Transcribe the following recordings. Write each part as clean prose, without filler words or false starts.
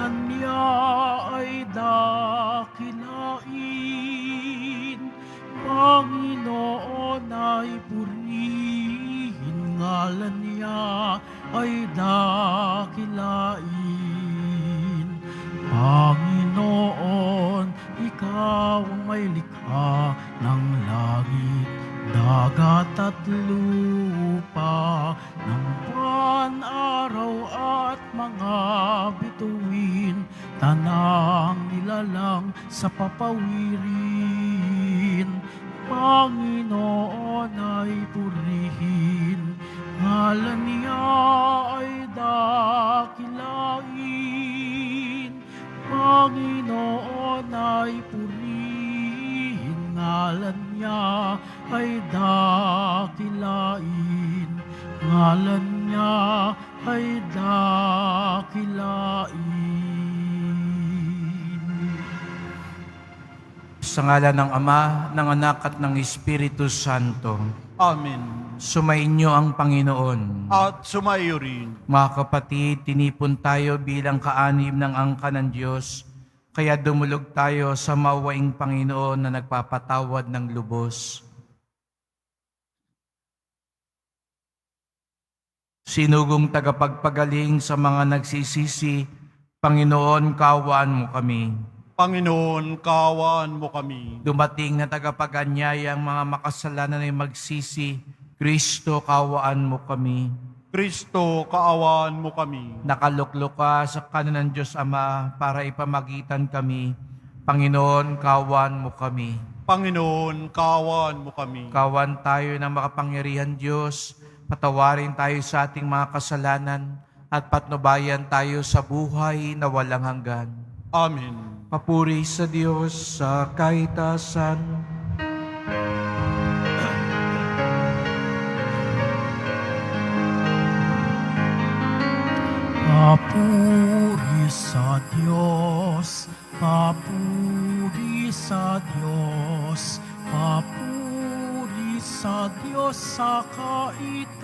Ngalan niya ay dakilain, Panginoon ay purihin. Ngalan niya ay dakilain, Panginoon, ikaw ang may likha ng langit, dagat at lupa, ng buwan, araw at mga bituin, tanang nilalang sa papawirin. Panginoon ay purihin, ngalan niya ay dakilain, Panginoon ay purihin, ngalan niya ay dakilain, ngalan niya ay dakilain. Sa ngalan ng Ama, ng Anak at ng Espiritu Santo. Amen. Sumainyo ang Panginoon. At sumayo rin. Mga kapatid, tinipon tayo bilang kaanib ng angka ng Diyos, kaya dumulog tayo sa mawaing Panginoon na nagpapatawad ng lubos. Sinugong tagapagpagaling sa mga nagsisisi, Panginoon, kaawaan mo kami. Panginoon, kaawaan mo kami. Dumating na tagapag-anyaya ang mga makasalanan ay magsisi, Kristo, kaawaan mo kami. Kristo, kaawaan mo kami. Nakaluklok ka sa kanan ng Diyos Ama para ipamagitan kami. Panginoon, kaawaan mo kami. Panginoon, kaawaan mo kami. Kawan tayo ng makapangyarihan Diyos, patawarin tayo sa ating mga kasalanan at patnubayan tayo sa buhay na walang hanggan. Amen. Papuri sa Diyos sa kaitasan. Papuri sa Diyos, papuri sa Diyos, papuri sa Diyos sa kaitaasan.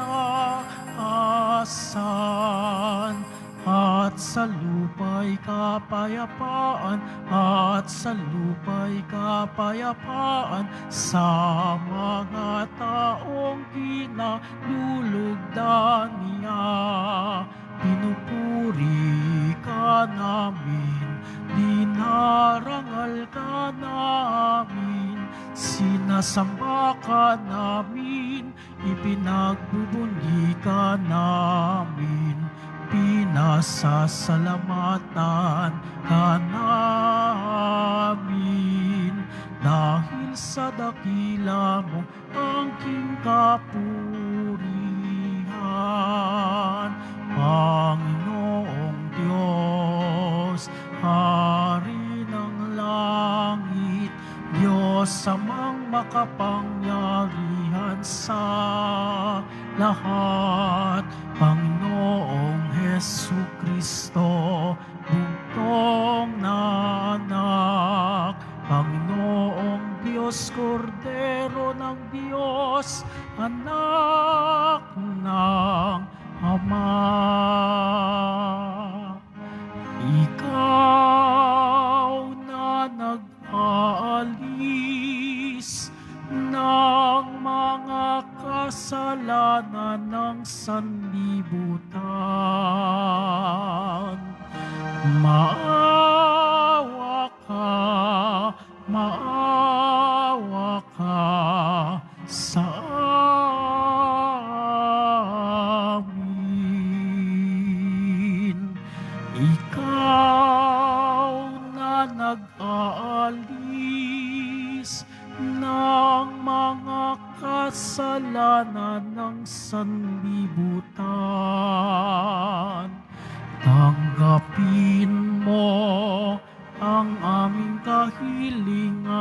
At sa lupa'y kapayapaan, at sa lupa'y kapayapaan, sa mga taong kinalulugdan niya. Pinupuri ka namin, dinarangal ka namin, sinasamba ka namin, ipinagbubunyi ka namin, pinasasalamatan ka namin, dahil sa dakila mo ang king kapurihan. Panginoong Diyos, Hari ng langit, Diyos amang makapangyarihan sa lahat, Panginoong Hesukristo, bugtong na anak, Panginoong Diyos, Kordero ng Diyos, anak ng Ama. Ikaw na nag-aalis ng mga kasalanan ng sanlibutan. Maawa ka sa amin. Ikaw na nag-aalis ng mga kasalanan ng sanlibutan. Tanggapin mo ang aming kahilingan.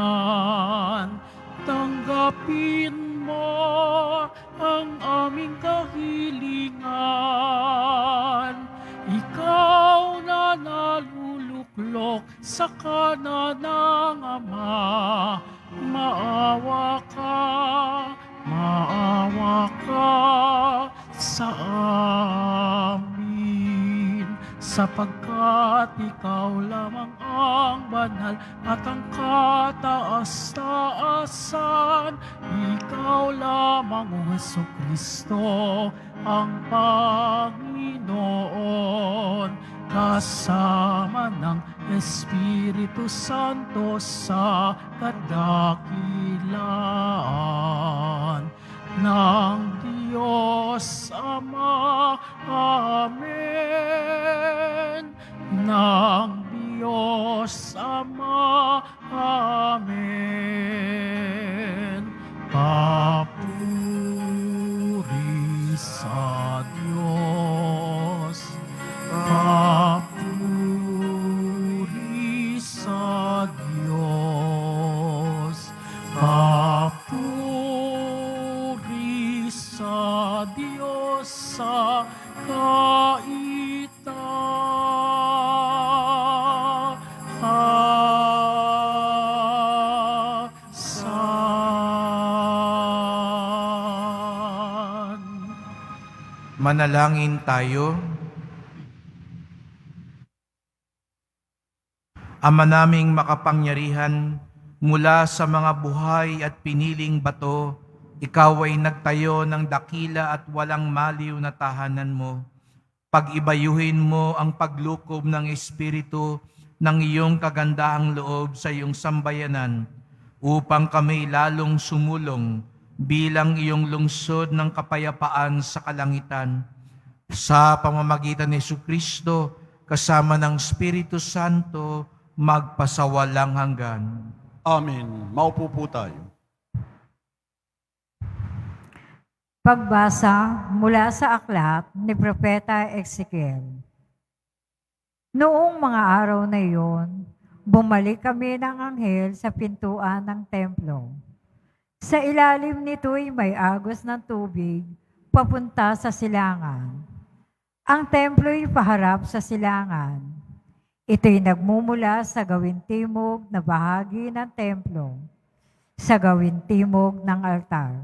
Tanggapin mo ang aming kahilingan. Ikaw na naluluklok sa kanan ng Ama, maawa ka sa amin, sapagkat ikaw lamang ang banal at ang kataas-taasan. Ikaw lamang, O Jesucristo, ang Panginoon, kasama ng Espiritu Santo sa kadakilaan ng Diyos Ama. Amen. Ng Diyos Ama. Amen. Papuri sa Diyos. Papuri sa Diyos. Papuri sa Diyos sa kaitaasan. Manalangin tayo. Ama naming makapangyarihan, mula sa mga buhay at piniling bato, ikaw ay nagtayo ng dakila at walang maliw na tahanan mo. Pag-ibayuhin mo ang paglukob ng Espiritu ng iyong kagandahang loob sa iyong sambayanan, upang kami lalong sumulong bilang iyong lungsod ng kapayapaan sa kalangitan. Sa pamamagitan ni Jesucristo, kasama ng Espiritu Santo, magpasawalang hanggan. Amen. Maupo po tayo. Pagbasa mula sa aklat ni Propeta Ezekiel. Noong mga araw na iyon, bumalik kami ng anghel sa pintuan ng templo. Sa ilalim nito'y may agos ng tubig papunta sa silangan. Ang templo'y paharap sa silangan. Ito'y nagmumula sa gawing timog na bahagi ng templo, sa gawing timog ng altar.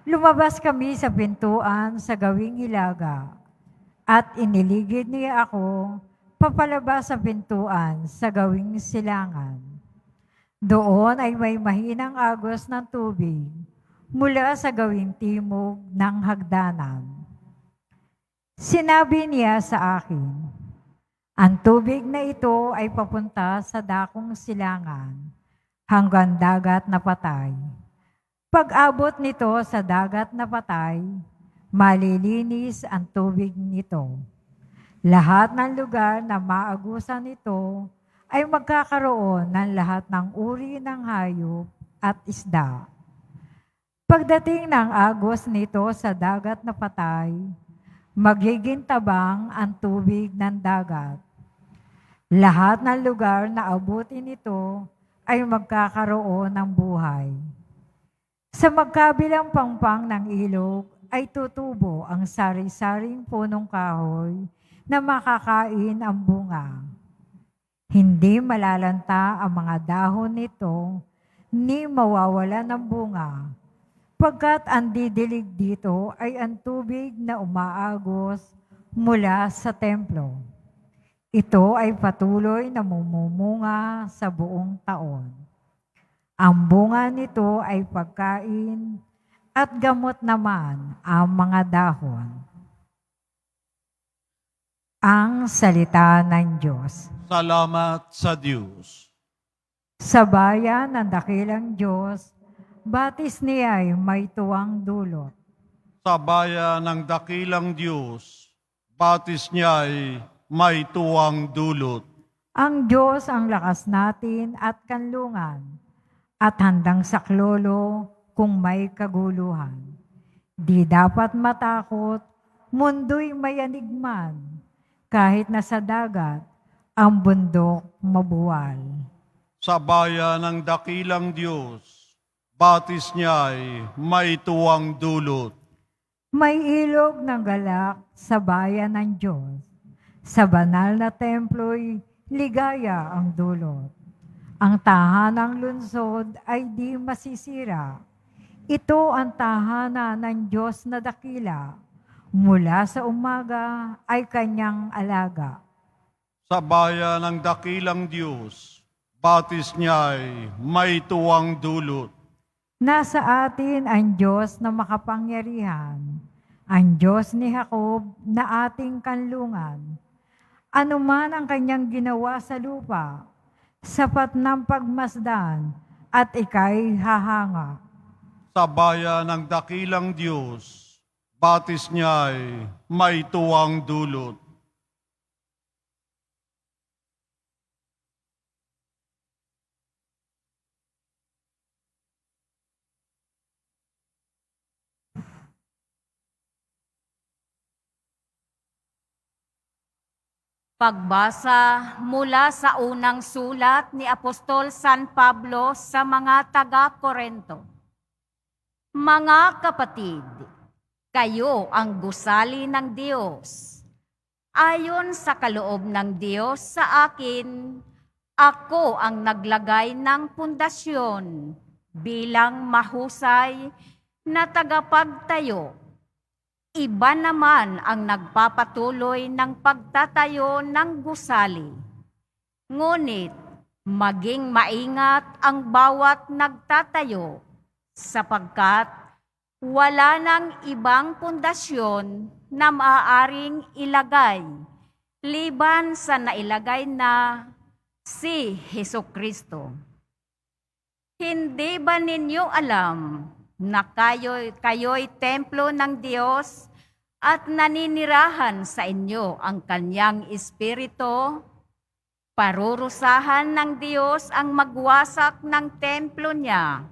Lumabas kami sa pintuan sa gawing hilaga, at iniligid niya ako papalabas sa pintuan sa gawing silangan. Doon ay may mahinang agos ng tubig mula sa gawing timog ng hagdanan. Sinabi niya sa akin, ang tubig na ito ay papunta sa dakong silangan hanggang dagat na patay. Pag-abot nito sa dagat na patay, malilinis ang tubig nito. Lahat ng lugar na maagusan nito ay magkakaroon ng lahat ng uri ng hayop at isda. Pagdating ng agos nito sa dagat na patay, magiging tabang ang tubig ng dagat. Lahat ng lugar na abutin nito ay magkakaroon ng buhay. Sa magkabilang pangpang ng ilog ay tutubo ang sari-saring punong kahoy na makakain ang bunga. Hindi malalanta ang mga dahon nito, ni mawawala ng bunga, pagkat ang didilig dito ay ang tubig na umaagos mula sa templo. Ito ay patuloy na mumumunga sa buong taon. Ang bunga nito ay pagkain at gamot naman ang mga dahon. Ang salita ng Diyos. Salamat sa Diyos. Sa bayan ng dakilang Diyos, batis niya ay may tuwang dulot. Sa bayan ng dakilang Diyos, batis niya ay may tuwang dulot. Ang Diyos ang lakas natin at kanlungan, at handang saklolo kung may kaguluhan. Di dapat matakot, mundo'y may anigman, kahit nasa dagat, ang bundok mabuwal. Sa bayan ng dakilang Diyos, batis niya ay may tuwang dulot. May ilog ng galak sa bayan ng Diyos. Sa banal na templo'y ligaya ang dulot. Ang tahanang lungsod ay di masisira. Ito ang tahanan ng Diyos na dakila. Mula sa umaga ay kanyang alaga. Sa bayan ng dakilang Diyos, batis niya'y may tuwang dulot. Nasa atin ang Diyos na makapangyarihan, ang Diyos ni Jacob na ating kanlungan. Ano man ang kanyang ginawa sa lupa, sapat ng pagmasdan at ika'y hahanga. Sa bayan ng dakilang Diyos, batis niya'y may tuwang dulot. Pagbasa mula sa unang sulat ni Apostol San Pablo sa mga taga-Korento. Mga kapatid, kayo ang gusali ng Diyos. Ayon sa kaloob ng Diyos sa akin, ako ang naglagay ng pundasyon bilang mahusay na tagapagtayo. Iba naman ang nagpapatuloy ng pagtatayo ng gusali. Ngunit maging maingat ang bawat nagtatayo sapagkat wala nang ibang pundasyon na maaaring ilagay liban sa nailagay na si Hesukristo. Hindi ba ninyo alam na kayo'y templo ng Diyos at naninirahan sa inyo ang Kanyang Espiritu? Parurusahan ng Diyos ang magwasak ng templo niya,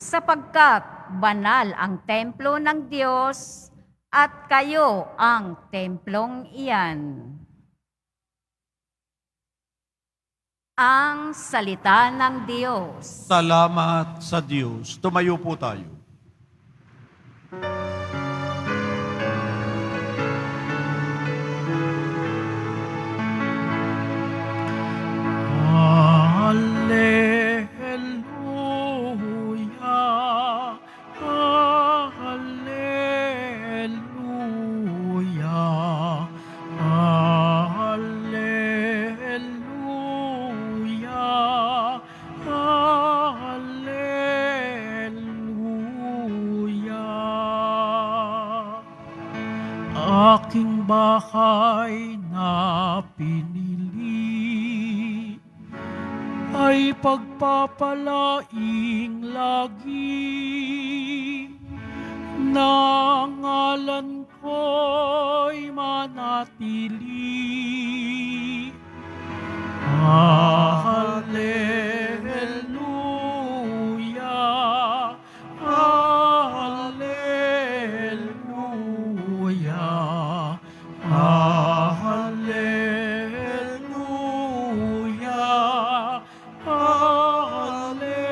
sapagkat banal ang templo ng Diyos at kayo ang templong iyan. Ang salita ng Diyos. Salamat sa Diyos. Tumayo po tayo. Hallelujah, hallelujah, hallelujah, hallelujah. Aking bahay na pinili ay pagpapalaing lagi, na ngalan ko'y manatili. Hallelujah, hallelujah, hallelujah, hallelujah.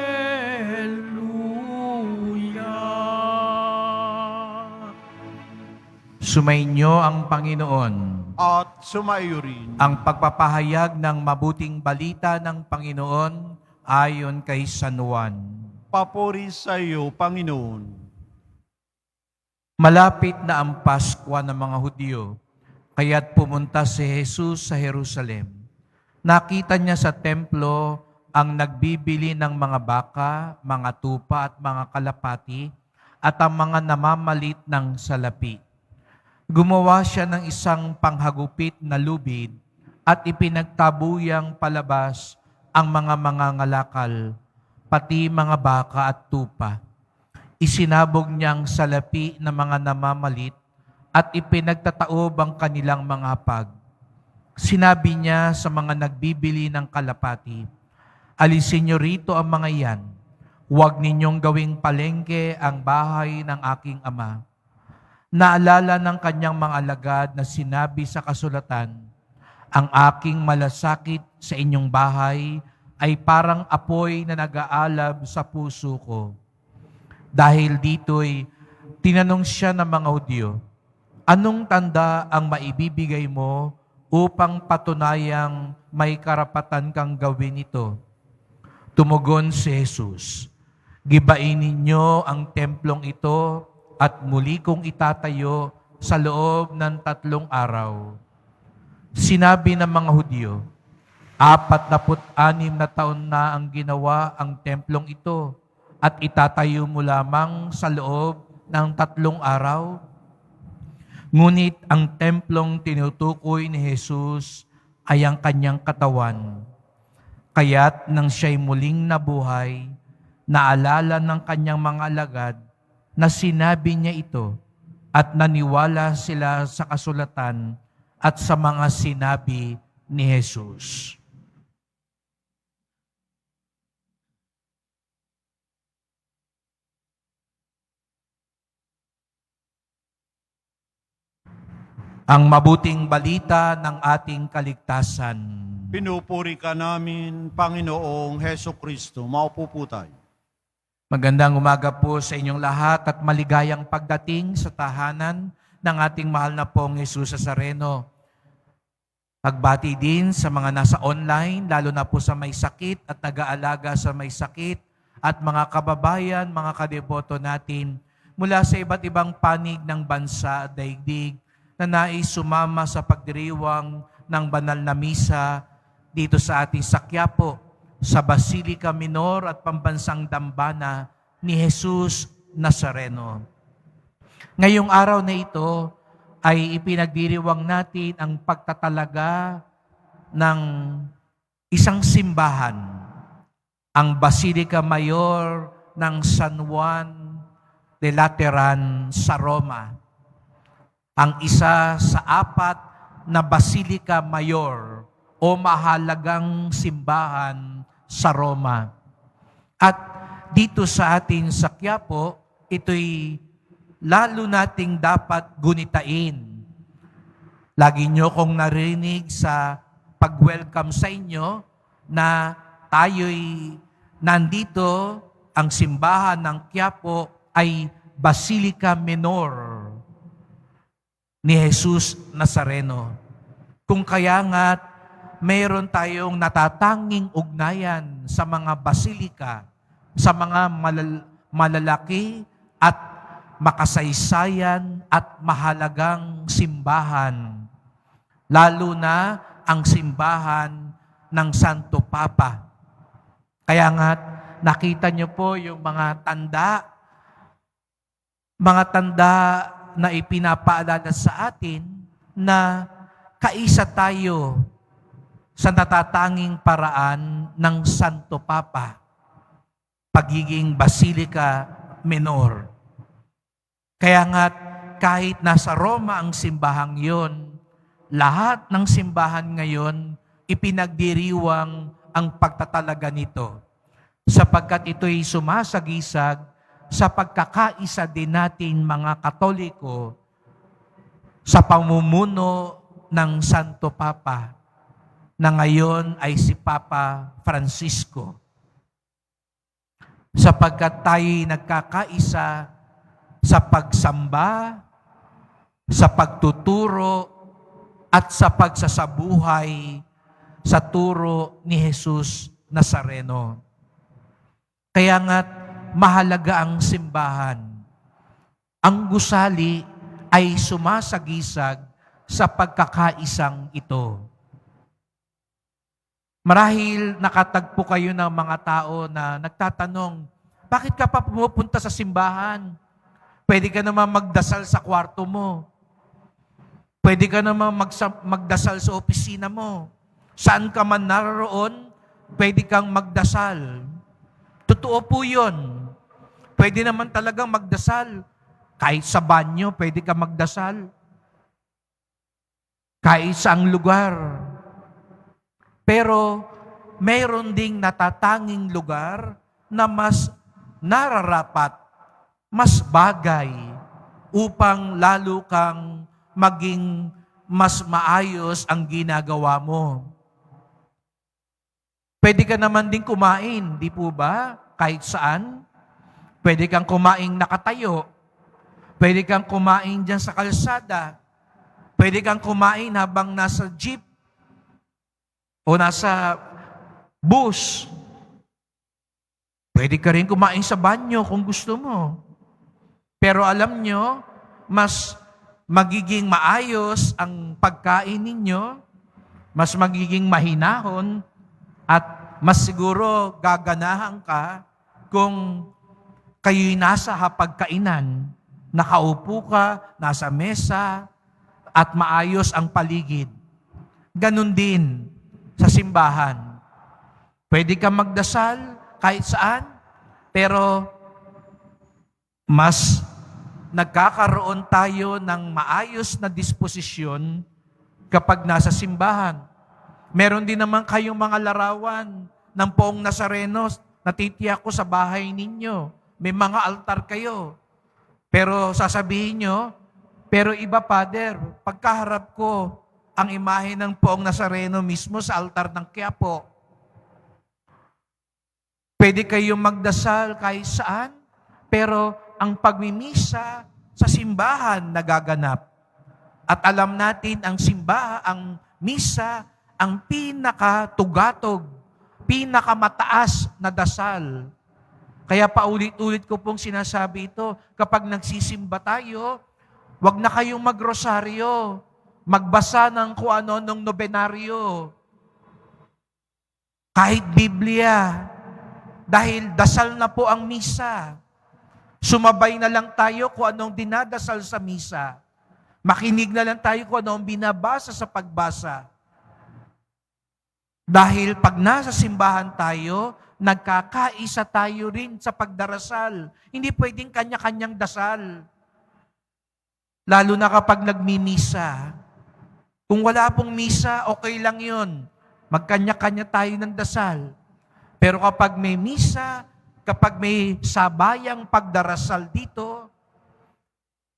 Sumainyo ang Panginoon. At sumayo rin. Ang pagpapahayag ng mabuting balita ng Panginoon ayon kay San Juan. Papuri sa iyo, Panginoon. Malapit na ang Pasko ng mga Hudyo, kaya't pumunta si Jesus sa Jerusalem. Nakita niya sa templo ang nagbibili ng mga baka, mga tupa at mga kalapati, at ang mga namamalit ng salapi. Gumawa siya ng isang panghagupit na lubid at ipinagtabuyang palabas ang mga mangangalakal, pati mga baka at tupa. Isinabog niyang salapi na mga namamalit at ipinagtataob ang kanilang mga hapag. Sinabi niya sa mga nagbibili ng kalapati, "Alisin niyo rito ang mga iyan. Huwag ninyong gawing palengke ang bahay ng aking ama." Naalala ng kanyang mga alagad na sinabi sa kasulatan, "Ang aking malasakit sa inyong bahay ay parang apoy na nag-aalab sa puso ko." Dahil dito'y tinanong siya ng mga Hudyo, "Anong tanda ang maibibigay mo upang patunayang may karapatan kang gawin ito?" Tumugon si Jesus, "Gibain ninyo ang templong ito at muli kong itatayo sa loob ng 3 araw." Sinabi ng mga Hudyo, 46 na taon na ang ginawa ang templong ito at itatayo mo lamang sa loob ng 3 araw. Ngunit ang templong tinutukoy ni Jesus ay ang kanyang katawan. Kaya't nang siya'y muling nabuhay, naalala ng kanyang mga alagad na sinabi niya ito at naniwala sila sa kasulatan at sa mga sinabi ni Jesus. Ang mabuting balita ng ating kaligtasan. Pinupuri ka namin, Panginoong Heso Kristo. Maupo po tayo. Magandang umaga po sa inyong lahat at maligayang pagdating sa tahanan ng ating mahal na pong Jesus Nazareno. Pagbati din sa mga nasa online, lalo na po sa may sakit at nag-aalaga sa may sakit at mga kababayan, mga kadeboto natin mula sa iba't ibang panig ng bansa at daigdig na nais sumama sa pagdiriwang ng banal na misa dito sa ating Quiapo, sa Basilica Minor at Pambansang Dambana ni Jesus Nazareno. Ngayong araw na ito ay ipinagdiriwang natin ang pagtatalaga ng isang simbahan, ang Basilica Mayor ng San Juan de Lateran sa Roma, ang isa sa 4 na Basilica Mayor o mahalagang simbahan sa Roma. At dito sa atin sa Quiapo, ito'y lalo nating dapat gunitain. Lagi nyo kong narinig sa pag-welcome sa inyo na tayo'y nandito, ang simbahan ng Quiapo ay Basilica Minor ni Jesus Nazareno. Kung kaya nga mayroon tayong natatanging ugnayan sa mga basilika, sa mga malalaki at makasaysayan at mahalagang simbahan, lalo na ang simbahan ng Santo Papa. Kaya nga nakita niyo po yung mga tanda na ipinapaalala sa atin na kaisa tayo sa natatanging paraan ng Santo Papa, pagiging Basilica Minor. Kaya nga kahit nasa Roma ang simbahang yon, lahat ng simbahan ngayon ipinagdiriwang ang pagtatalaga nito sapagkat ito'y sumasagisag sa pagkakaisa din natin mga Katoliko sa pamumuno ng Santo Papa na ngayon ay si Papa Francisco. Sapagkat tayo'y nagkakaisa sa pagsamba, sa pagtuturo, at sa pagsasabuhay sa turo ni Jesus Nazareno. Kaya nga mahalaga ang simbahan. Ang gusali ay sumasagisag sa pagkakaisang ito. Marahil nakatagpo kayo ng mga tao na nagtatanong, bakit ka pa pumupunta sa simbahan? Pwede ka naman magdasal sa kwarto mo. Pwede ka naman magdasal sa opisina mo. Saan ka man naroon, pwede kang magdasal. Totoo po yun. Pwede naman talagang magdasal. Kahit sa banyo, pwede ka magdasal. Kahit saang lugar. Pero mayroon ding natatanging lugar na mas nararapat, mas bagay upang lalo kang maging mas maayos ang ginagawa mo. Pwede ka naman din kumain, di po ba? Kahit saan. Pwede kang kumain nakatayo. Pwede kang kumain dyan sa kalsada. Pwede kang kumain habang nasa jeep o nasa bus. Pwede ka rin kumain sa banyo kung gusto mo. Pero alam nyo, mas magiging maayos ang pagkain ninyo mas magiging mahinahon, at mas siguro gaganahan ka kung kayo'y nasa hapagkainan, nakaupo ka, nasa mesa, at maayos ang paligid. Ganon din sa simbahan. Pwede ka magdasal kahit saan, pero mas nagkakaroon tayo ng maayos na disposisyon kapag nasa simbahan. Meron din naman kayong mga larawan ng Poong Nazareno, natitiyak ko sa bahay ninyo. May mga altar kayo. Pero sasabihin nyo, pero iba, Father, pagkaharap ko ang imahe ng Poong Nazareno mismo sa altar ng Quiapo. Pwede kayong magdasal kahit saan, pero ang pagmimisa sa simbahan nagaganap. At alam natin ang ang misa, ang pinakatugatog, pinakamataas na dasal. Kaya paulit-ulit ko pong sinasabi ito, kapag nagsisimba tayo, wag na kayong magrosaryo, magbasa ng kung ano ng nobenaryo, kahit Biblia, dahil dasal na po ang misa. Sumabay na lang tayo kung anong dinadasal sa misa. Makinig na lang tayo kung anong binabasa sa pagbasa. Dahil pag nasa simbahan tayo, nagkakaisa tayo rin sa pagdarasal. Hindi pwedeng kanya-kanyang dasal. Lalo na kapag nagmimisa. Kung wala pong misa, okay lang yun. Magkanya-kanya tayo ng dasal. Pero kapag may misa, kapag may sabayang pagdarasal dito,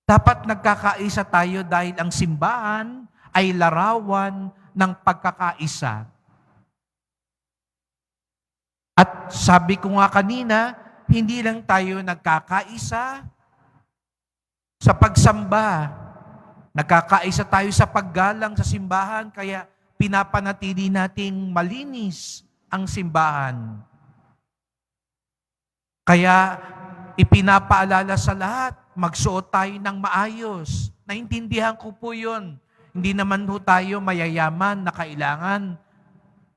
dapat nagkakaisa tayo dahil ang simbahan ay larawan ng pagkakaisa. At sabi ko nga kanina, hindi lang tayo nagkakaisa sa pagsamba. Nagkakaisa tayo sa paggalang sa simbahan, kaya pinapanatili nating malinis ang simbahan. Kaya ipinapaalala sa lahat, magsuot tayo ng maayos. Naintindihan ko po yun. Hindi naman po tayo mayayaman na kailangan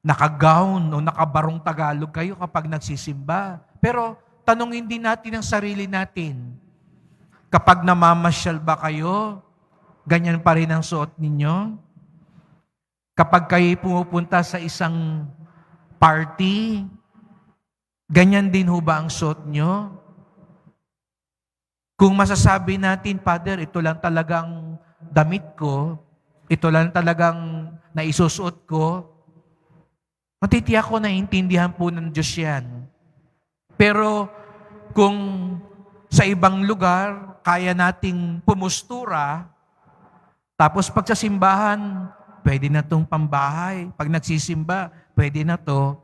naka-gown o nakabarong Tagalog kayo kapag nagsisimba. Pero tanungin din natin ang sarili natin. Kapag namamasyal ba kayo, ganyan pa rin ang suot ninyo? Kapag kayo pumupunta sa isang party, ganyan din ho ba ang suot nyo? Kung masasabi natin, Father, ito lang talagang damit ko, ito lang talagang naisusuot ko, matitiyak ko na intindihan po ng Diyos yan. Pero kung sa ibang lugar, kaya nating pumustura, tapos pag sa simbahan, pwede na itong pambahay. Pag nagsisimba, pwede na to.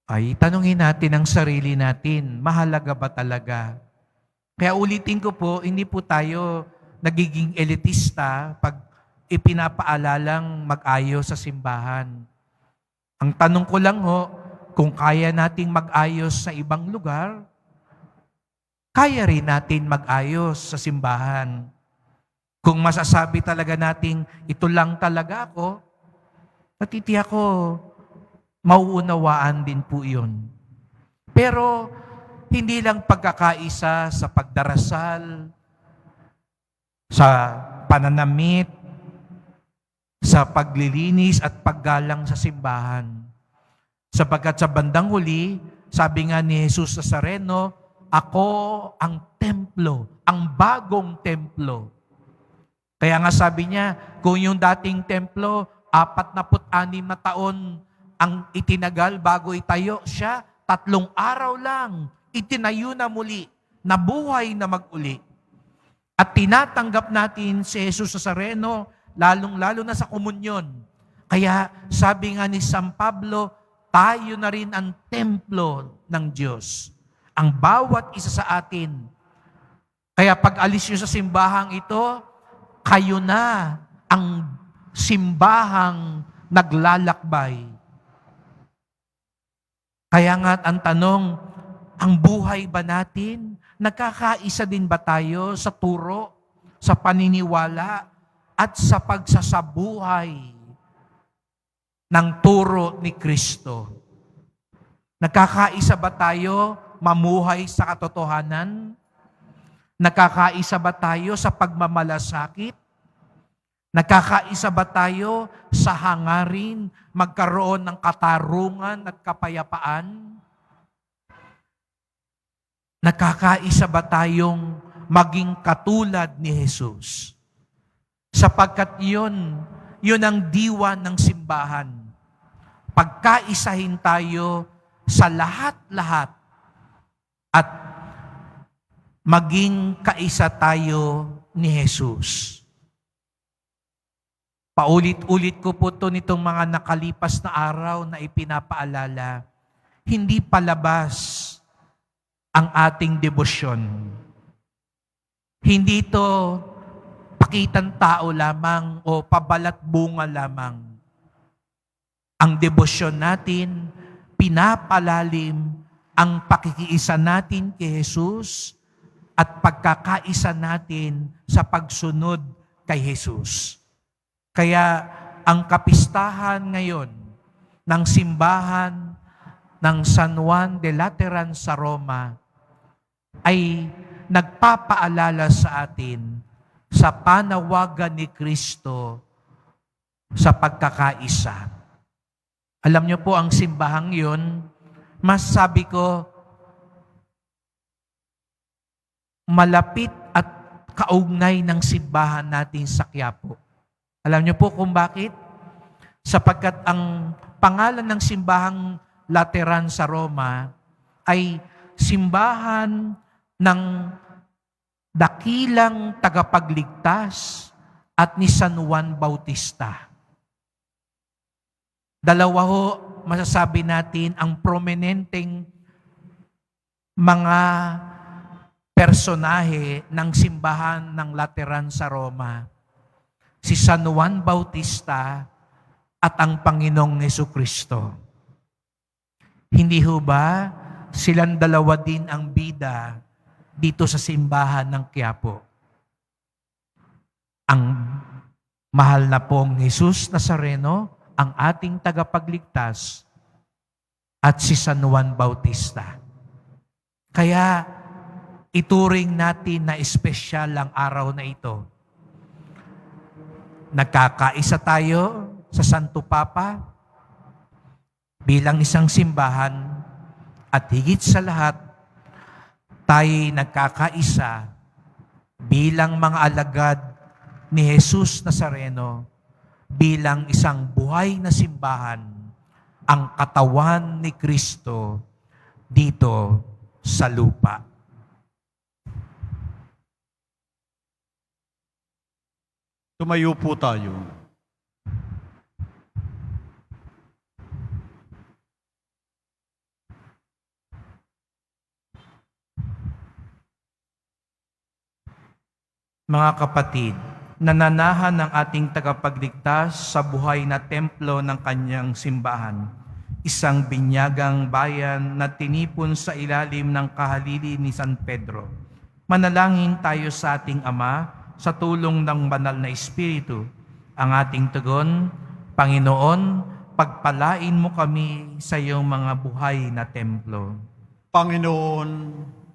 Ay, tanungin natin ang sarili natin, mahalaga ba talaga? Kaya ulitin ko po, hindi po tayo nagiging elitista pag ipinapaalalang mag-ayos sa simbahan. Ang tanong ko lang ho, kung kaya nating mag-ayos sa ibang lugar, kaya rin natin mag-ayos sa simbahan. Kung masasabi talaga nating ito lang talaga ako, natitiyak ko, mauunawaan din po yun. Pero hindi lang pagkakaisa sa pagdarasal, sa pananamit, sa paglilinis at paggalang sa simbahan. Sapagkat sa bandang huli, sabi nga ni Jesus Nazareno, ako ang templo, ang bagong templo. Kaya nga sabi niya, kung yung dating templo, 46 na taon ang itinagal bago itayo siya, 3 araw lang, itinayo na muli, nabuhay na mag-uli. At tinatanggap natin si Jesus Nazareno, lalong-lalo na sa komunyon. Kaya sabi nga ni San Pablo, tayo na rin ang templo ng Diyos. Ang bawat isa sa atin. Kaya pag alis nyo sa simbahang ito, kayo na ang simbahang naglalakbay. Kaya nga ang tanong, ang buhay ba natin? Nagkakaisa din ba tayo sa turo, sa paniniwala, at sa pagsasabuhay ng turo ni Kristo? Nagkakaisa ba tayo mamuhay sa katotohanan? Nagkakaisa ba tayo sa pagmamalasakit? Nagkakaisa ba tayo sa hangarin magkaroon ng katarungan at kapayapaan? Nagkakaisa ba tayong maging katulad ni Jesus? Sapagkat yun ang diwa ng simbahan. Pagkaisahin tayo sa lahat-lahat at maging kaisa tayo ni Jesus. Paulit-ulit ko po ito nitong mga nakalipas na araw na ipinapaalala. Hindi palabas ang ating debosyon. Hindi ito pakitang tao lamang o pabalat bunga lamang. Ang debosyon natin, pinapalalim ang pakikiisa natin kay Jesus at pagkakaisa natin sa pagsunod kay Jesus. Kaya ang kapistahan ngayon ng simbahan ng San Juan de Lateran sa Roma ay nagpapaalala sa atin sa panawagan ni Kristo sa pagkakaisa. Alam niyo po ang simbahang yun, masasabi ko, malapit at kaugnay ng simbahan natin sa Quiapo. Alam niyo po kung bakit? Sapagkat ang pangalan ng simbahang Lateran sa Roma ay simbahan ng dakilang tagapagligtas at ni San Juan Bautista. Dalawa ho, masasabi natin, ang prominenteng mga personahe ng simbahan ng Lateran sa Roma. Si San Juan Bautista at ang Panginoong Jesucristo. Hindi ho ba silang dalawa din ang bida dito sa simbahan ng Quiapo? Ang mahal na pong Jesus Nazareno, ang ating tagapagligtas, at si San Juan Bautista. Kaya ituring natin na espesyal ang araw na ito. Nagkakaisa tayo sa Santo Papa bilang isang simbahan at higit sa lahat, tayo'y nagkakaisa bilang mga alagad ni Jesus Nazareno bilang isang buhay na simbahan, ang katawan ni Kristo dito sa lupa. Tumayo po tayo. Mga kapatid, nananahan ng ating tagapagligtas sa buhay na templo ng kanyang simbahan, isang binyagang bayan na tinipon sa ilalim ng kahalili ni San Pedro. Manalangin tayo sa ating Ama, sa tulong ng banal na Espiritu, ang ating tugon, Panginoon, pagpalain mo kami sa iyong mga buhay na templo. Panginoon,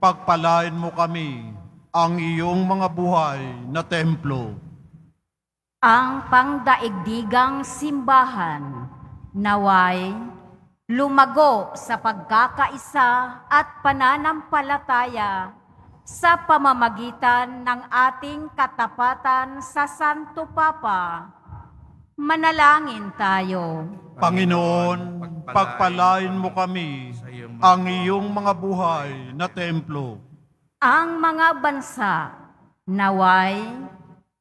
pagpalain mo kami ang iyong mga buhay na templo. Ang pangdaigdigang simbahan, naway lumago sa pagkakaisa at pananampalataya sa pamamagitan ng ating katapatan sa Santo Papa. Manalangin tayo. Panginoon, pagpalain mo kami ang iyong mga buhay na templo. Ang mga bansa, naway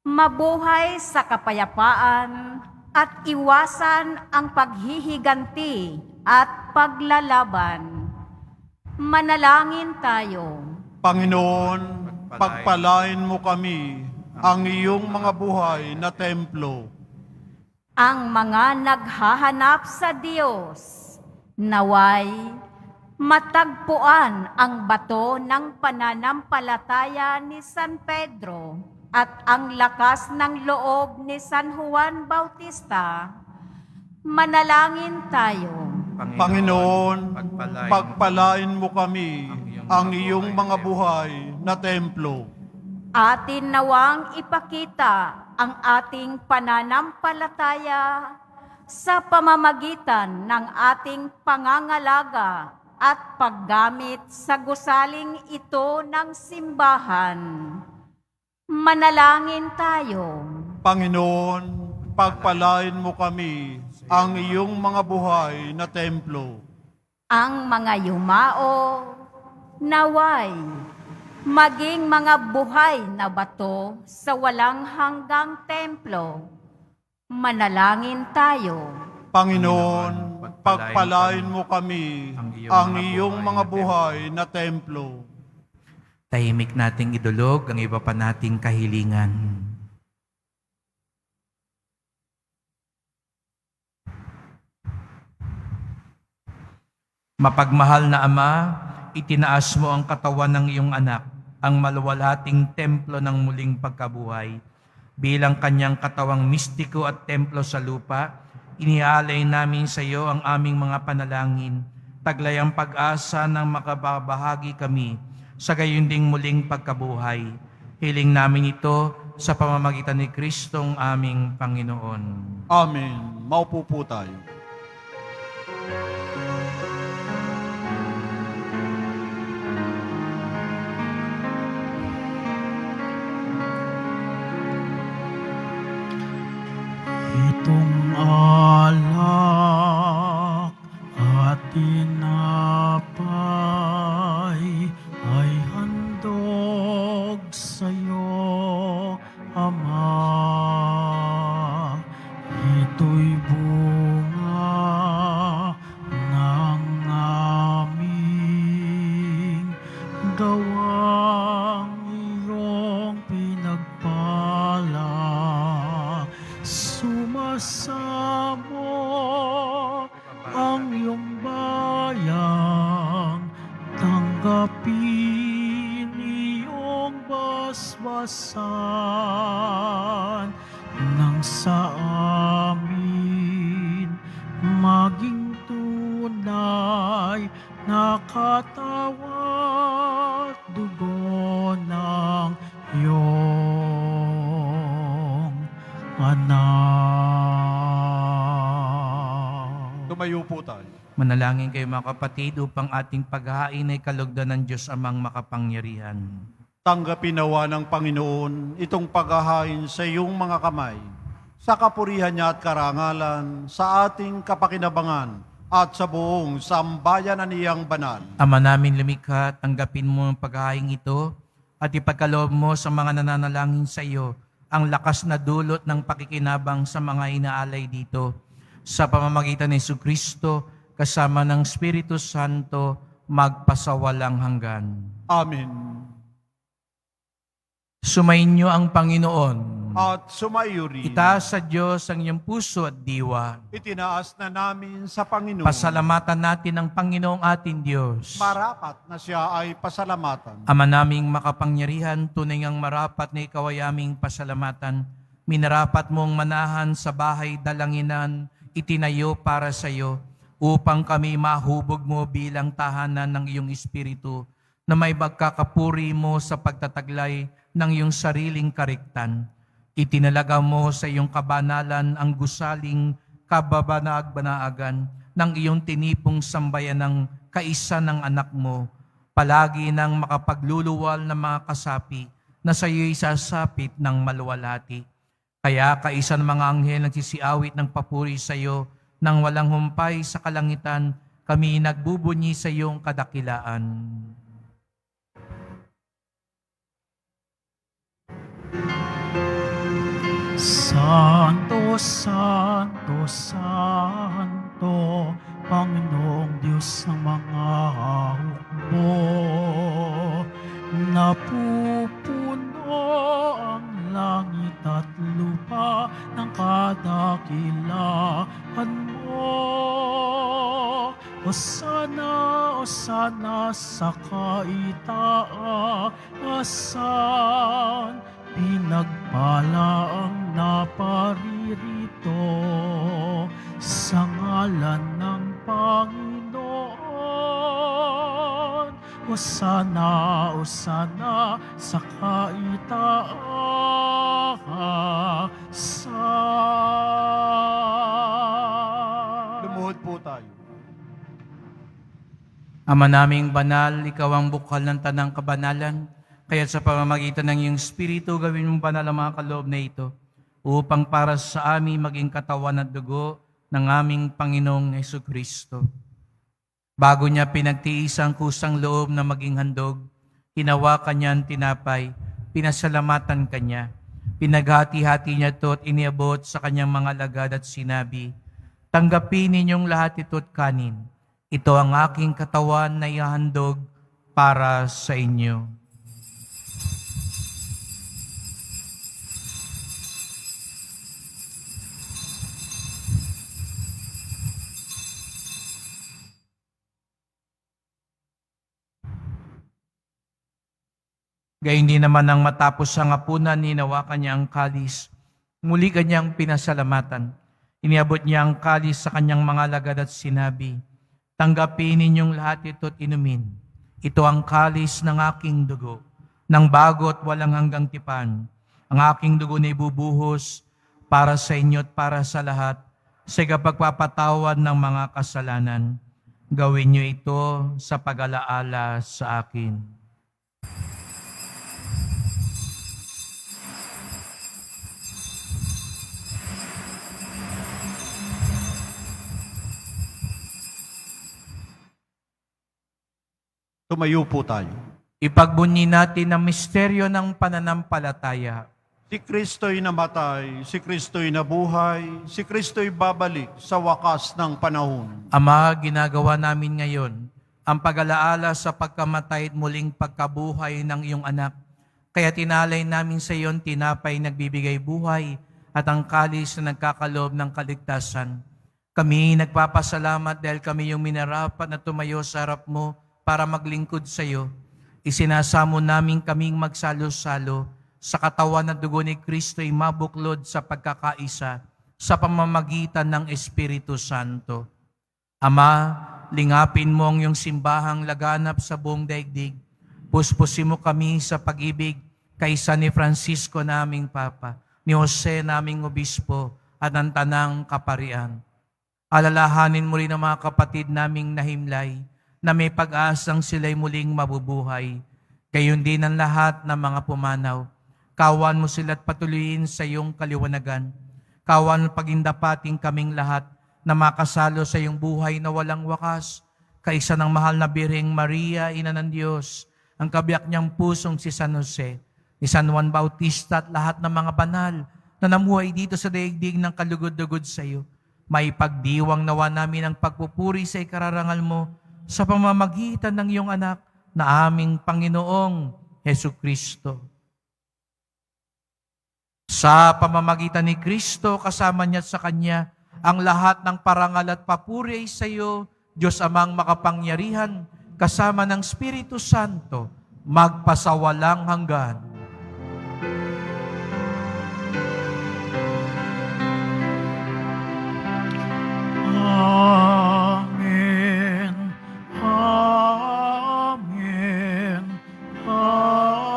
mabuhay sa kapayapaan at iwasan ang paghihiganti at paglalaban. Manalangin tayo. Panginoon, pagpalain mo kami ang iyong mga buhay na templo. Ang mga naghahanap sa Diyos, naway matagpuan ang bato ng pananampalataya ni San Pedro at ang lakas ng loob ni San Juan Bautista. Manalangin tayo. Panginoon, pagpalain mo kami ang iyong mga buhay na templo. Atin nawang ipakita ang ating pananampalataya sa pamamagitan ng ating pangangalaga at paggamit sa gusaling ito ng simbahan. Manalangin tayo. Panginoon, pagpalain mo kami ang iyong mga buhay na templo. Ang mga yumao, naway, maging mga buhay na bato sa walang hanggang templo. Manalangin tayo. Panginoon, pagpalain mo kami ang iyong mga buhay na templo. Tahimik nating idulog ang iba pa nating kahilingan. Mapagmahal na Ama, itinaas mo ang katawan ng iyong anak, ang maluwalhating templo ng muling pagkabuhay. Bilang kanyang katawang mistiko at templo sa lupa, inialay namin sa iyo ang aming mga panalangin, taglay ang pag-asa ng makabahagi kami sa gayon ding muling pagkabuhay. Hiling namin ito sa pamamagitan ni Kristong aming Panginoon. Amen. Maupo po tayo. Itong alak at tinapay ay handog sa'yo, Ama. Ito'y bunga ng aming gawang iyong pinagpala. Sumasamo ang iyong bayang, tanggapin iyong basbasan nang sa amin maging tunay na katawan at dugo ng iyong anak. Tumayo po tayo. Manalangin kayo mga kapatid upang ating paghahain ay kalugdan ng Diyos amang makapangyarihan. Tanggapin nawa ng Panginoon itong paghahain sa iyong mga kamay, sa kapurihan niya at karangalan, sa ating kapakinabangan, at sa buong sambayanan niyang banal. Ama namin lumikha, tanggapin mo ang paghahain ito at ipagkaloob mo sa mga nananalangin sa iyo ang lakas na dulot ng pakikinabang sa mga inaalay dito. Sa pamamagitan ni Jesucristo, kasama ng Espiritu Santo, magpasawalang hanggan. Amen. Sumainyo ang Panginoon. At sumayo rin. Itaas sa Diyos ang iyong puso at diwa. Itinaas na namin sa Panginoon. Pasalamatan natin ang Panginoong ating Diyos. Marapat na siya ay pasalamatan. Ama naming makapangyarihan, tunay ngang marapat na ikaw ay aming pasalamatan. Minarapat mong manahan sa bahay dalanginan, itinayo para sa iyo, upang kami mahubog mo bilang tahanan ng iyong Espiritu, na may magkakapuri mo sa pagtataglay ng iyong sariling kariktan. Itinalaga mo sa iyong kabanalan ang gusaling kababanag-banaagan ng iyong tinipong sambayan ng kaisa ng anak mo, palagi ng makapagluluwal ng mga kasapi na sa iyo'y sasapit ng maluwalhati. Kaya kaisa ng mga anghel nagsisiawit ng papuri sa iyo nang walang humpay sa kalangitan, kami nagbubunyi sa iyong kadakilaan. Santo, Santo, Santo, Panginoong Diyos ng mga hukbo, napupuno ang langit at lupa ng kadakilaan mo. Hosana, Hosana sa kaitaasan, pinagpala ang naparirito sa ngalan ng Panginoon. Hosana, Hosana sa kaitaasan. Lumuhod po tayo. Ama naming banal, ikaw ang bukal ng tanang kabanalan, kaya sa pamamagitan ng iyong Espiritu, gawin mong banal ang mga kaloob na ito, upang para sa amin maging katawan at dugo ng aming Panginoong Hesukristo. Bago niya pinagtiis ang kusang loob na maging handog, hinawakan niya ang tinapay, pinasalamatan kanya, pinaghati-hati niya ito at iniabot sa kanyang mga alagad at sinabi, "Tanggapin ninyong lahat ito at kanin. Ito ang aking katawan na ihahandog para sa inyo." Gayun din naman nang matapos ang hapunan, hinawakan niya ang kalis. Muli kanyang pinasalamatan. Iniabot niya ang kalis sa kanyang mga alagad at sinabi, "Tanggapin ninyong lahat ito at inumin. Ito ang kalis ng aking dugo, ng bago at walang hanggang tipan. Ang aking dugo na ibubuhos para sa inyo at para sa lahat, sa kapagpapatawad ng mga kasalanan. Gawin niyo ito sa pag-alaala sa akin." Tumayo po tayo. Ipagbunyi natin ang misteryo ng pananampalataya. Si Kristo'y namatay, si Kristo'y nabuhay, si Kristo'y babalik sa wakas ng panahon. Ama, ginagawa namin ngayon ang pag-alaala sa pagkamatay at muling pagkabuhay ng iyong anak. Kaya tinalay namin sa iyon tinapay nagbibigay buhay at ang kalis na nagkakaloob ng kaligtasan. Kami nagpapasalamat dahil kami yung minarapat na tumayo sa harap mo para maglingkod sa iyo. Isinasamo namin kaming magsalo-salo sa katawan at dugo ni Kristo'y mabuklod sa pagkakaisa sa pamamagitan ng Espiritu Santo. Ama, lingapin mo ang iyong simbahang laganap sa buong daigdig. Puspusin mo kami sa pag-ibig kaysa ni Francisco naming Papa, ni Jose naming Obispo, at ng Tanang Kaparian. Alalahanin mo rin ang mga kapatid naming nahimlay, na may pag-asang sila'y muling mabubuhay. Gayon din ang lahat ng mga pumanaw. Kawan mo sila't patuloyin sa iyong kaliwanagan. Kawan mo pagindapating kaming lahat na makasalo sa iyong buhay na walang wakas. Kaisa ng mahal na Birheng Maria, Ina ng Diyos, ang kabiyak niyang pusong si San Jose, ni San Juan Bautista at lahat ng mga banal na namuhay dito sa daigdig ng kalugod-lugod sa iyo. May pagdiwang nawa namin ang pagpupuri sa ikararangal mo sa pamamagitan ng iyong anak na aming Panginoong Hesukristo. Sa pamamagitan ni Kristo, kasama niya at sa Kanya, ang lahat ng parangal at papuri ay sa iyo, Diyos Amang makapangyarihan, kasama ng Espiritu Santo, magpasawalang hanggan. Amen. Amen. Amen.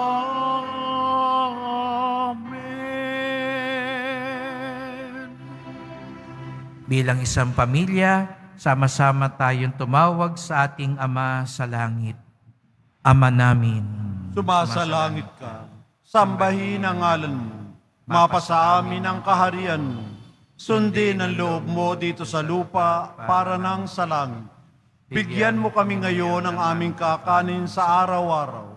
Bilang isang pamilya, sama-sama tayong tumawag sa ating Ama sa langit. Ama namin, Sumasalangit ka, sambahin ang ngalan mo, mapasa amin ang kaharian mo, sundin ang loob mo dito sa lupa para nang sa langit. Bigyan mo kami ngayon ng aming kakanin sa araw-araw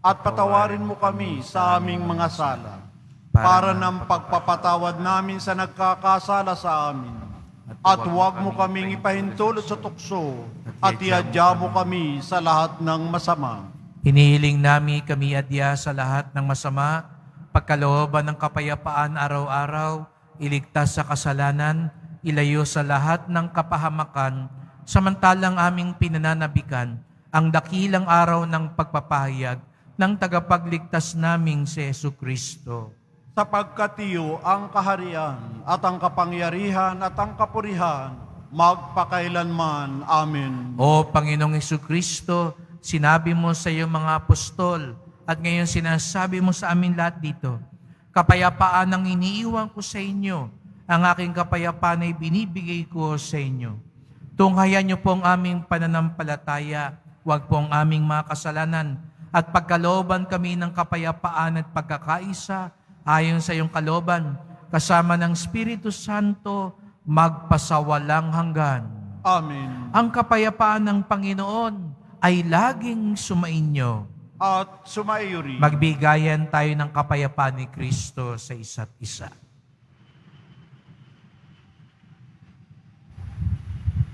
at patawarin mo kami sa aming mga sala para ng pagpapatawad namin sa nagkakasala sa amin. At huwag mo kaming ipahintulot sa tukso at iadya mo kami sa lahat ng masama. hinihiling namin kami adya sa lahat ng masama, pagkalooban ng kapayapaan araw-araw, iligtas sa kasalanan, ilayo sa lahat ng kapahamakan, samantalang aming pinananabikan ang dakilang araw ng pagpapahayag ng tagapagligtas naming si Jesucristo. sapagkat iyo ang kaharian at ang kapangyarihan at ang kapurihan magpakailanman. Amen. O Panginoong Jesucristo, sinabi mo sa iyong mga apostol at ngayon sinasabi mo sa amin lahat dito, kapayapaan ang iniiwan ko sa inyo, ang aking kapayapaan ay binibigay ko sa inyo. Tunghayan niyo po ang aming pananampalataya, huwag po ang aming mga kasalanan, at pagkalooban kami ng kapayapaan at pagkakaisa ayon sa iyong kalooban, kasama ng Espiritu Santo, magpasawalang hanggan. Amen. Ang kapayapaan ng Panginoon ay laging sumainyo. At sumaiyo rin. Magbigayan tayo ng kapayapaan ni Kristo sa isa't isa.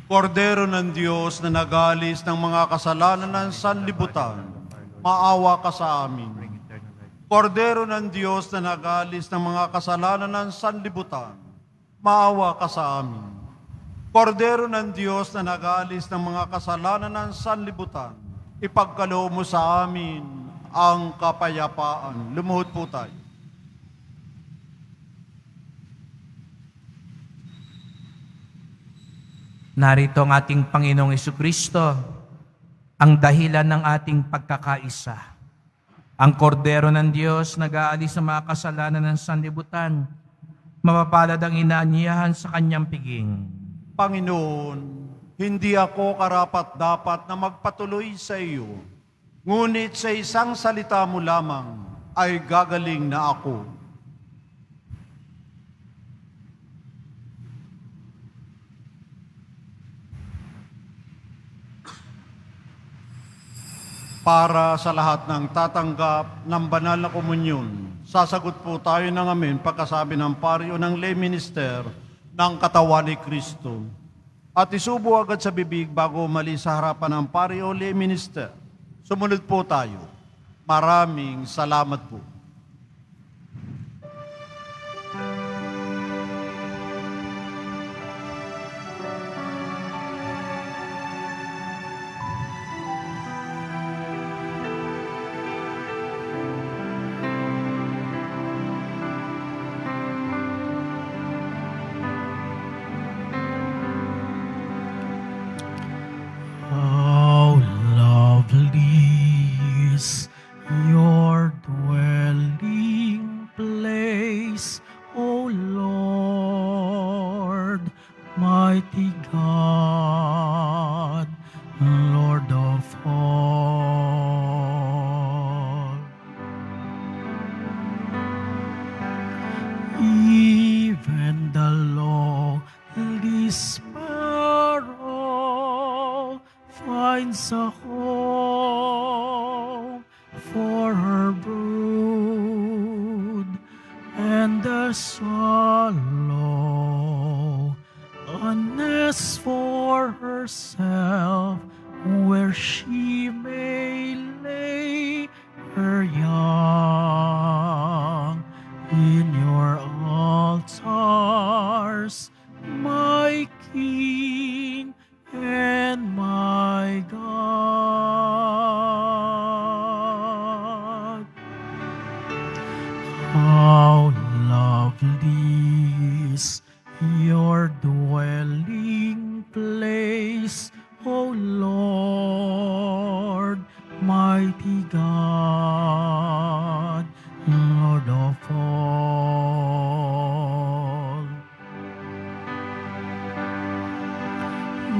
Kordero ng Diyos na nagalis ng mga kasalanan ng sanlibutan, maawa ka sa amin. Kordero ng Diyos na nagalis ng mga kasalanan ng sanlibutan, maawa ka sa amin. Kordero ng Diyos na nagalis ng mga kasalanan ng sanlibutan, ipagkaloob mo sa amin ang kapayapaan. Lumuhod po tayo. Narito ang ating Panginoong Jesucristo, ang dahilan ng ating pagkakaisa. Ang kordero ng Diyos nag-aalis ng mga kasalanan ng sanlibutan, mapapalad ang inaanyahan sa kanyang piging. Panginoon, hindi ako karapat-dapat na magpatuloy sa iyo, ngunit sa isang salita mo lamang ay gagaling na ako. Para sa lahat ng tatanggap ng banal na komunyon, sasagot po tayo ng amen pagkasabi ng paryo ng lay minister ng katawan ni Kristo. At isubo agad sa bibig bago umalis sa harapan ng paryo lay minister. Sumunod po tayo. Maraming salamat po. How lovely is your dwelling place, O Lord, mighty God, Lord of all. Even the lowly sparrow finds a home for her brood, and the swallow a nest for herself where she may lay her young. In your altars, my King and my God. How lovely is your dwelling place, O Lord, mighty God, Lord of all.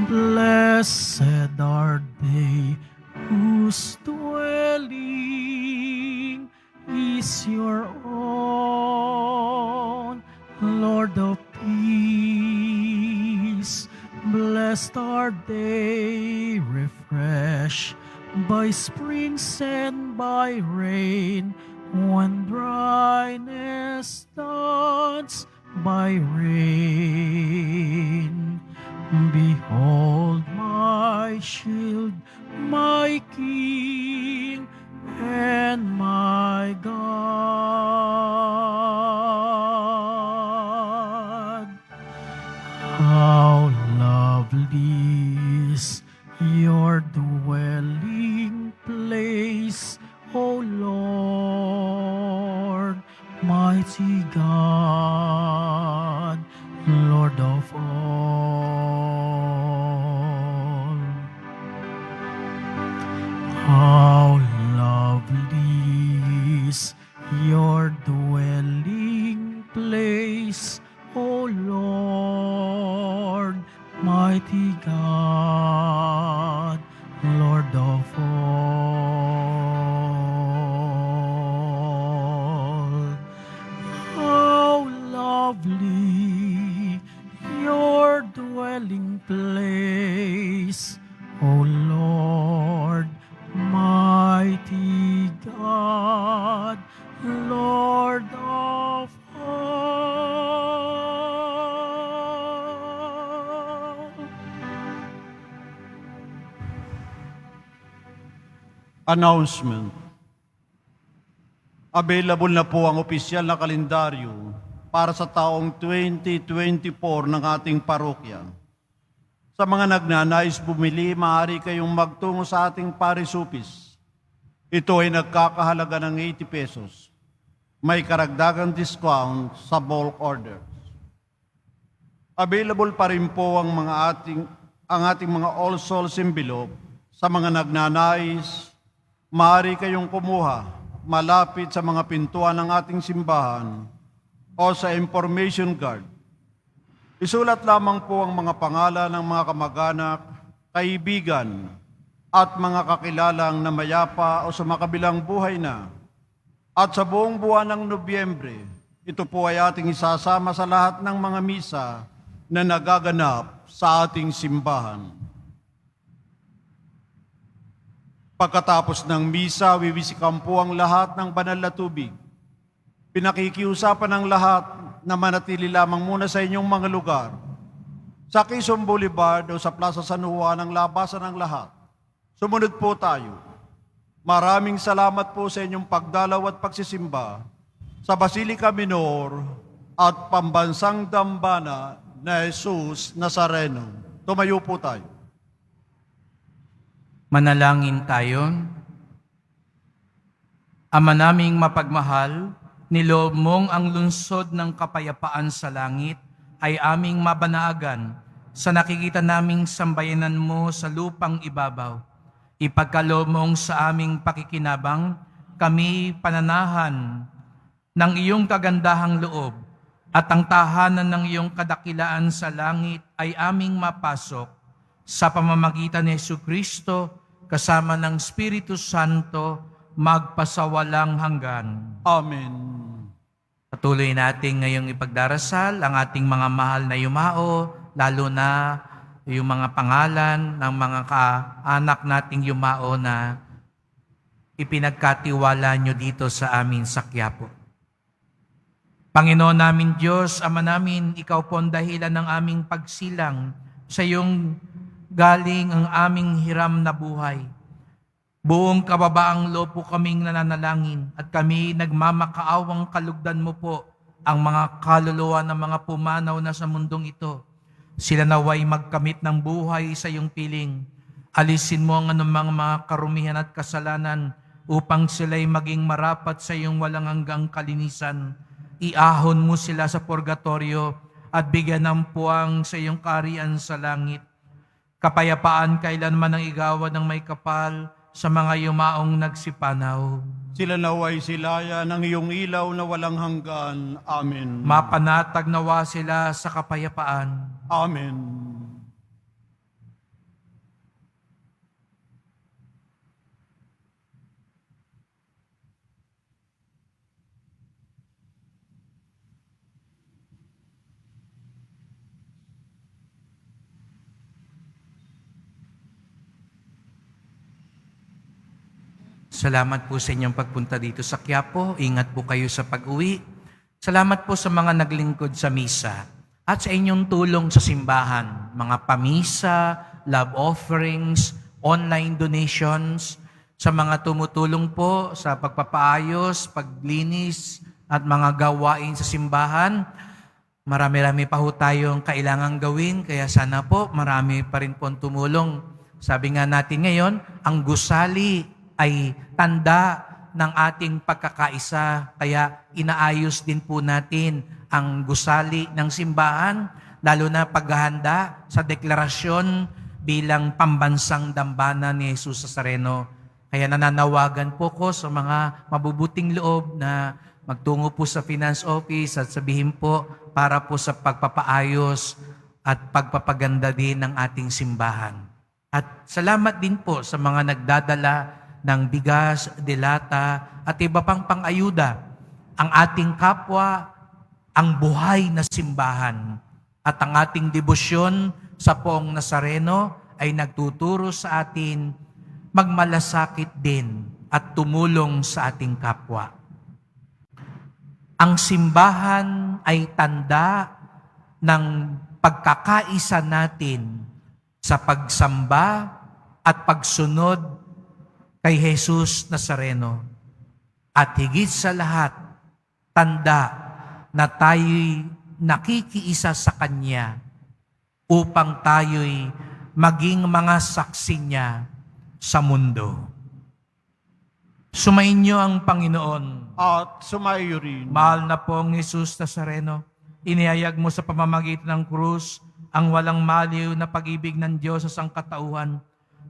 Blessed are they whose dwelling is your own, Lord of peace. Blessed are they refreshed by springs and by rain, when dryness dawns by rain. Behold my shield, my King, and my God. How lovely is your dwelling place, O Lord, mighty O Lord, mighty God, Lord of all. Announcement. Available na po ang opisyal na kalendaryo para sa taong 2024 ng ating parokya. Sa mga nagnanais bumili, maaari kayong magtungo sa ating Paris Office. Ito ay nagkakahalaga ng 80 pesos. May karagdagang discount sa bulk orders. Available pa rin po ang ating mga All Souls envelope sa mga nagnanais. Maaari kayong kumuha malapit sa mga pintuan ng ating simbahan o sa information card. Isulat lamang po ang mga pangalan ng mga kamag-anak, kaibigan, at mga kakilalang na mayapa o sa makabilang buhay na. At sa buong buwan ng Nobyembre, ito po ay ating isasama sa lahat ng mga misa na nagaganap sa ating simbahan. Pagkatapos ng misa, wiwisikan po ang lahat ng banal na tubig. Pinakikiusapan ng lahat na manatili lamang muna sa inyong mga lugar. Sa Quezon Boulevard o sa Plaza San Juan ang labasan ng lahat. Sumunod po tayo. Maraming salamat po sa inyong pagdalaw at pagsisimba sa Basilica Minor at Pambansang Dambana na Jesus Nazareno. Tumayo po tayo. Manalangin tayo. Ama naming mapagmahal, niloob mong ang lungsod ng kapayapaan sa langit ay aming mabanaagan sa nakikita naming sambayanan mo sa lupang ibabaw. Ipagkaloob mong sa aming pakikinabang, kami pananahan ng iyong kagandahang loob at ang tahanan ng iyong kadakilaan sa langit ay aming mapasok sa pamamagitan ni Jesucristo kasama ng Espiritu Santo magpasawalang hanggan. Amen. Patuloy natin ngayong ipagdarasal ang ating mga mahal na yumao, lalo na yung mga pangalan ng mga kaanak nating yumao na ipinagkatiwala nyo dito sa amin sa Quiapo. Panginoon namin Diyos, Ama namin, Ikaw po ang dahilan ng aming pagsilang sa iyong galing ang aming hiram na buhay. Buong kababaang loob po kaming nananalangin at kami nagmamakaawang kalugdan mo po ang mga kaluluwa ng mga pumanaw na sa mundong ito. Sila naway magkamit ng buhay sa iyong piling. Alisin mo ang anumang mga karumihan at kasalanan upang sila'y maging marapat sa iyong walang hanggang kalinisan. Iahon mo sila sa purgatorio at bigyan ng puwang sa iyong kaharian sa langit. Kapayapaan kailanman ang igawa ng may kapal sa mga yumaong nagsipanaw. Sila naway silaya ng iyong ilaw na walang hanggan. Amen. Mapanatag nawa sila sa kapayapaan. Amen. Salamat po sa inyong pagpunta dito sa Quiapo. Ingat po kayo sa pag-uwi. Salamat po sa mga naglingkod sa misa at sa inyong tulong sa simbahan, mga pamisa, love offerings, online donations, sa mga tumutulong po sa pagpapaayos, paglinis at mga gawain sa simbahan. Marami-rami pa ho tayong kailangang gawin, kaya sana po marami pa rin po ang tumulong. Sabi nga natin ngayon, ang gusali ay tanda ng ating pagkakaisa. Kaya inaayos din po natin ang gusali ng simbahan, lalo na paghahanda sa deklarasyon bilang pambansang dambana ni Jesus Nazareno. Kaya nananawagan po ko sa mga mabubuting loob na magtungo po sa Finance Office at sabihin po para po sa pagpapaayos at pagpapaganda din ng ating simbahan. At salamat din po sa mga nagdadala ng bigas, delata, at iba pang pang-ayuda. Ang ating kapwa, ang buhay na simbahan, at ang ating debosyon sa Poong Nazareno ay nagtuturo sa atin magmalasakit din at tumulong sa ating kapwa. Ang simbahan ay tanda ng pagkakaisa natin sa pagsamba at pagsunod kay Jesus Nazareno. At higit sa lahat, tanda na tayo'y nakikiisa sa Kanya upang tayo'y maging mga saksi niya sa mundo. Sumainyo ang Panginoon. At sumaiyo rin. Mahal na pong Jesus Nazareno, inihayag mo sa pamamagitan ng krus ang walang maliw na pag-ibig ng Diyos sa sangkatauhan.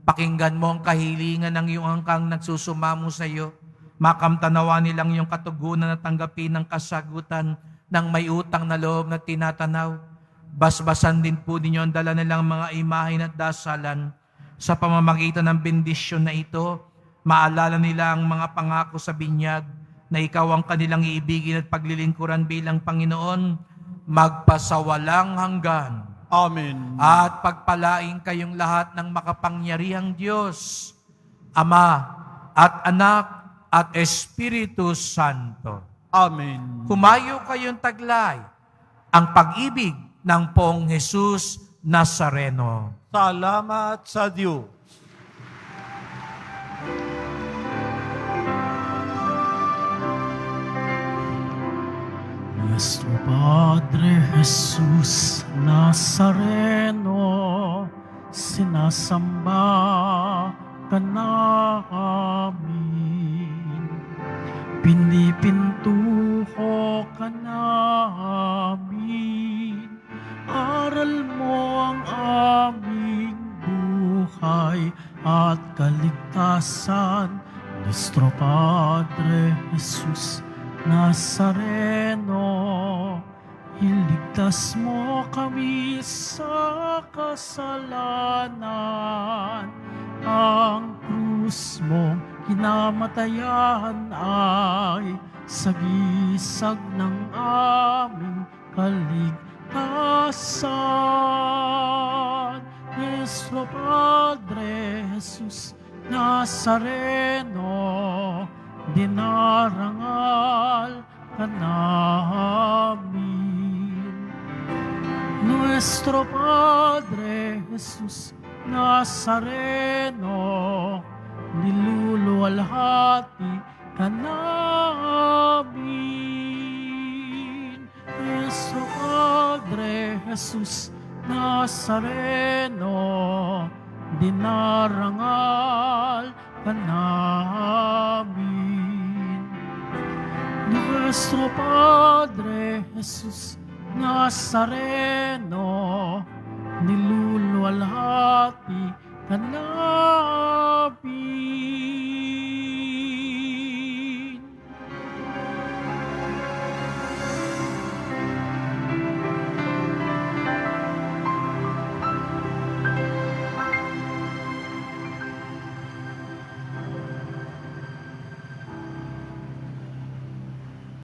Pakinggan mo ang kahilingan ng iyong angkang nagsusumamo sa iyo. Makamtanawa nilang iyong katugunan at tanggapin ng kasagutan ng may utang na loob na tinatanaw. Basbasan din po ninyo ang dala nilang mga imahin at dasalan. Sa pamamagitan ng bendisyon na ito, maalala nila ang mga pangako sa binyag na ikaw ang kanilang iibigin at paglilingkuran bilang Panginoon, magpasawalang hanggan. Amen. At pagpalain kayong lahat ng makapangyarihang Diyos, Ama at Anak at Espiritu Santo. Amen. Humayo kayong taglay ang pag-ibig ng Poong Jesus Nazareno. Salamat sa Diyos. Nuestro Padre Jesus Nazareno, sinasamba ka namin. Pinipintuho ka namin. Aral mo ang aming buhay at kaligtasan. Nuestro Padre Jesus Nazareno, iligtas mo kami sa kasalanan. Ang krus mong kinamatayan ay sagisag ng aming kaligtasan. Nuestro Padre Jesus Nazareno, dinarangal ka namin. Nuestro Padre Jesus Nazareno, niluluwalhati ka namin. Nuestro Padre Jesus Nazareno, dinarangal ka namin. Nuestro Padre Jesus Nazareno, niluluwalhati ka namin.